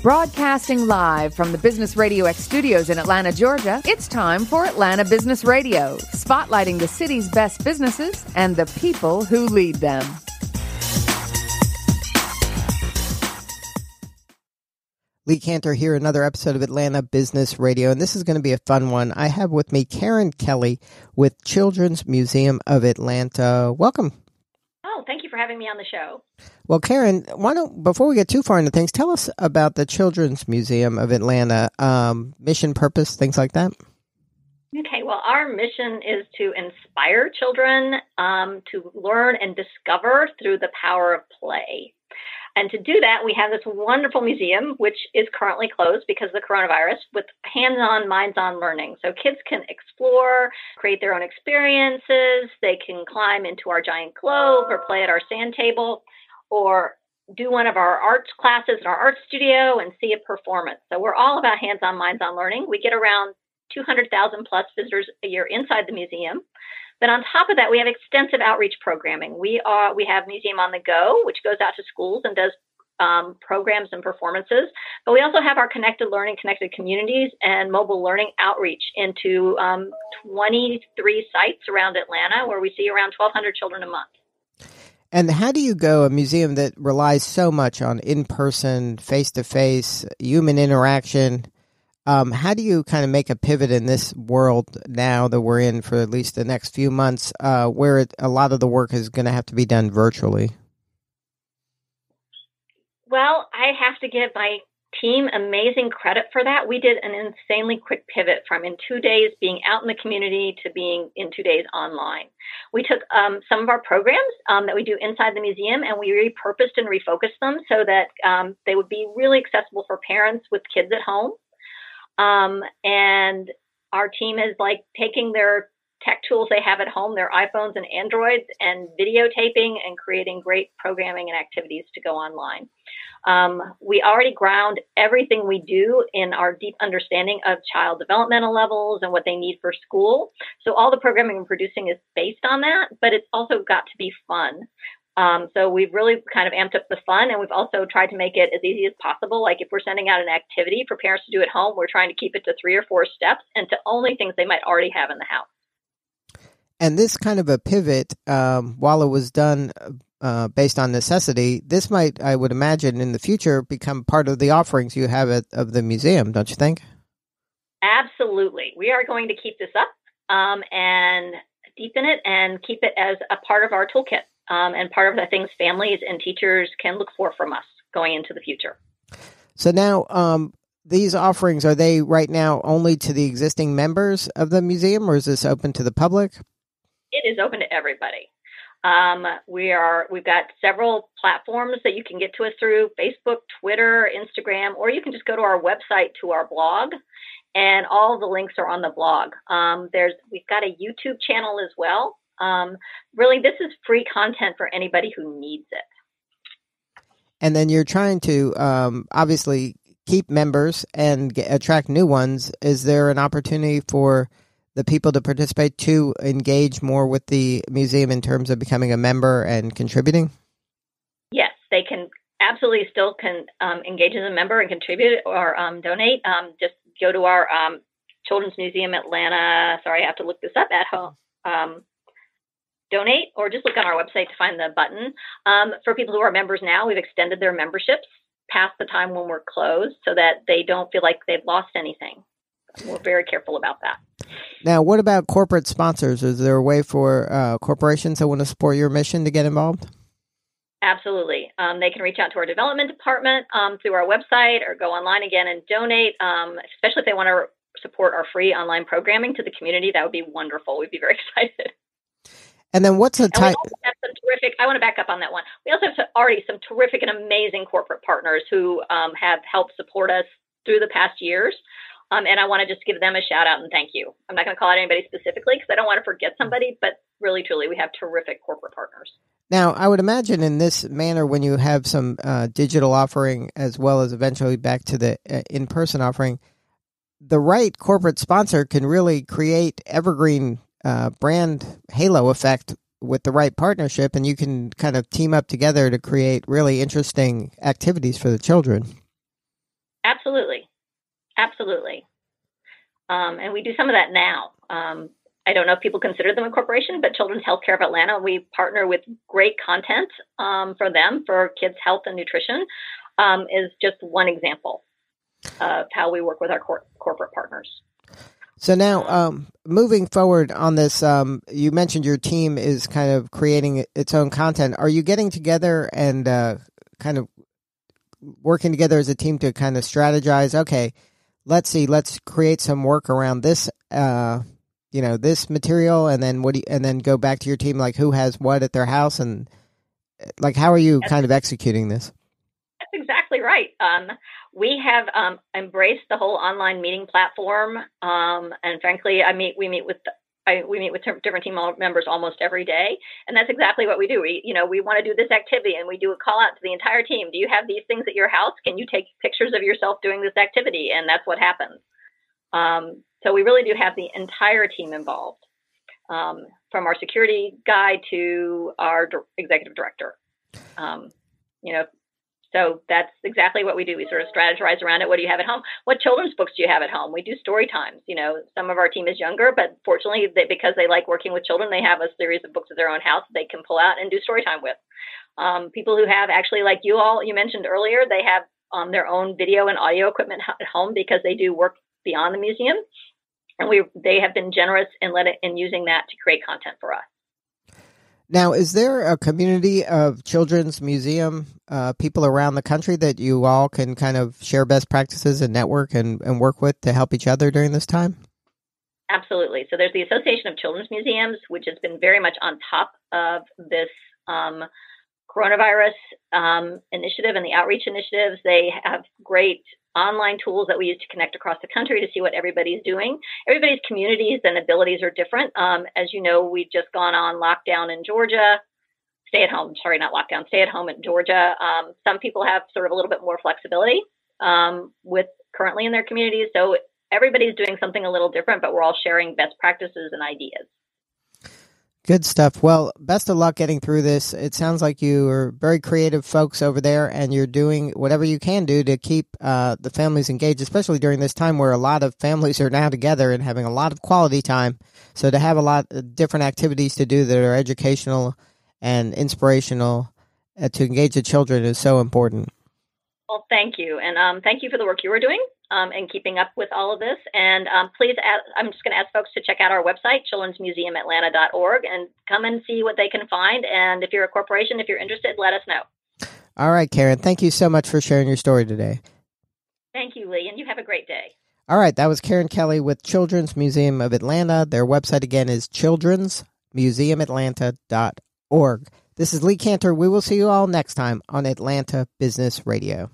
Broadcasting live from the Business Radio X studios in Atlanta, Georgia, it's time for Atlanta Business Radio, spotlighting the city's best businesses and the people who lead them. Lee Cantor here, another episode of Atlanta Business Radio, and this is going to be a fun one. I have with me Karen Kelly with Children's Museum of Atlanta. Welcome. Oh, thank you for having me on the show. Well, Karen, before we get too far into things, tell us about the Children's Museum of Atlanta, mission, purpose, things like that. Okay, well, our mission is to inspire children to learn and discover through the power of play. And to do that, we have this wonderful museum, which is currently closed because of the coronavirus, with hands-on, minds-on learning. So kids can explore, create their own experiences. They can climb into our giant globe or play at our sand table or do one of our arts classes in our art studio and see a performance. So we're all about hands-on, minds-on learning. We get around 200,000 plus visitors a year inside the museum. But on top of that, we have extensive outreach programming. We have Museum on the Go, which goes out to schools and does programs and performances. But we also have our connected learning, connected communities, and mobile learning outreach into 23 sites around Atlanta, where we see around 1,200 children a month. And how do you go, a museum that relies so much on in-person, face-to-face, human interaction? How do you kind of make a pivot in this world now that we're in for at least the next few months, where a lot of the work is going to have to be done virtually? Well, I have to give my team amazing credit for that. We did an insanely quick pivot from in 2 days being out in the community to being in 2 days online. We took some of our programs that we do inside the museum and we repurposed and refocused them so that they would be really accessible for parents with kids at home. And our team is like taking their tech tools they have at home, their iPhones and Androids, and videotaping and creating great programming and activities to go online. We already ground everything we do in our deep understanding of child developmental levels and what they need for school. So all the programming we're producing is based on that, but it's also got to be fun. So we've really kind of amped up the fun, and we've also tried to make it as easy as possible. Like if we're sending out an activity for parents to do at home, we're trying to keep it to 3 or 4 steps and to only things they might already have in the house. And this kind of a pivot, while it was done based on necessity, this might, I would imagine, in the future become part of the offerings you have of the museum, don't you think? Absolutely. We are going to keep this up and deepen it and keep it as a part of our toolkit. And part of the things families and teachers can look for from us going into the future. So now, these offerings, are they right now only to the existing members of the museum, or is this open to the public? It is open to everybody. We've got several platforms that you can get to us through: Facebook, Twitter, Instagram, or you can just go to our website to our blog, and all the links are on the blog. We've got a YouTube channel as well. Really, this is free content for anybody who needs it. And then you're trying to obviously keep members and attract new ones. Is there an opportunity for the people to participate to engage more with the museum in terms of becoming a member and contributing? Yes, they can absolutely still engage as a member and contribute or donate. Just go to our Children's Museum Atlanta. Sorry, I have to look this up at home. Donate, or just look on our website to find the button. For people who are members now, we've extended their memberships past the time when we're closed so that they don't feel like they've lost anything. We're very careful about that. Now, what about corporate sponsors? Is there a way for corporations that want to support your mission to get involved? Absolutely. They can reach out to our development department through our website or go online again and donate, especially if they want to support our free online programming to the community. That would be wonderful. We'd be very excited. And then what's the type? I want to back up on that one. We also have already some terrific and amazing corporate partners who have helped support us through the past years. And I want to just give them a shout out and thank you. I'm not going to call out anybody specifically because I don't want to forget somebody, but really, truly, we have terrific corporate partners. Now, I would imagine in this manner, when you have some digital offering as well as eventually back to the in-person offering, the right corporate sponsor can really create evergreen brand halo effect with the right partnership, and you can kind of team up together to create really interesting activities for the children. Absolutely. Absolutely. And we do some of that now. I don't know if people consider them a corporation, but Children's Healthcare of Atlanta, we partner with great content for them, for kids' health and nutrition, is just one example of how we work with our corporate partners. So now, moving forward on this, you mentioned your team is kind of creating its own content. Are you getting together and kind of working together as a team to kind of strategize? Okay, let's create some work around this, this material, and then and then go back to your team, like who has what at their house, and like how are you kind of executing this? That's exactly right. We have embraced the whole online meeting platform, and frankly, we meet with different team members almost every day, and that's exactly what we do. We want to do this activity, and we do a call out to the entire team. Do you have these things at your house? Can you take pictures of yourself doing this activity? And that's what happens. So we really do have the entire team involved, from our security guy to our executive director. So that's exactly what we do. We sort of strategize around it. What do you have at home? What children's books do you have at home? We do story times. Some of our team is younger, but fortunately, because they like working with children, they have a series of books at their own house that they can pull out and do story time with. People who have actually, like you mentioned earlier, they have their own video and audio equipment at home because they do work beyond the museum. And they have been generous in using that to create content for us. Now, is there a community of children's museum people around the country that you all can kind of share best practices and network and work with to help each other during this time? Absolutely. So there's the Association of Children's Museums, which has been very much on top of this coronavirus initiative and the outreach initiatives. They have great online tools that we use to connect across the country to see what everybody's doing. Everybody's communities and abilities are different. As you know, we've just gone on lockdown in Georgia. Stay at home in Georgia. Some people have sort of a little bit more flexibility with currently in their communities. So everybody's doing something a little different, but we're all sharing best practices and ideas. Good stuff. Well, best of luck getting through this. It sounds like you are very creative folks over there, and you're doing whatever you can do to keep the families engaged, especially during this time where a lot of families are now together and having a lot of quality time. So to have a lot of different activities to do that are educational and inspirational to engage the children is so important. Well, thank you. And thank you for the work you are doing and keeping up with all of this. And please, I'm just going to ask folks to check out our website, childrensmuseumatlanta.org, and come and see what they can find. And if you're a corporation, if you're interested, let us know. All right, Karen. Thank you so much for sharing your story today. Thank you, Lee. And you have a great day. All right. That was Karen Kelly with Children's Museum of Atlanta. Their website, again, is childrensmuseumatlanta.org. This is Lee Cantor. We will see you all next time on Atlanta Business Radio.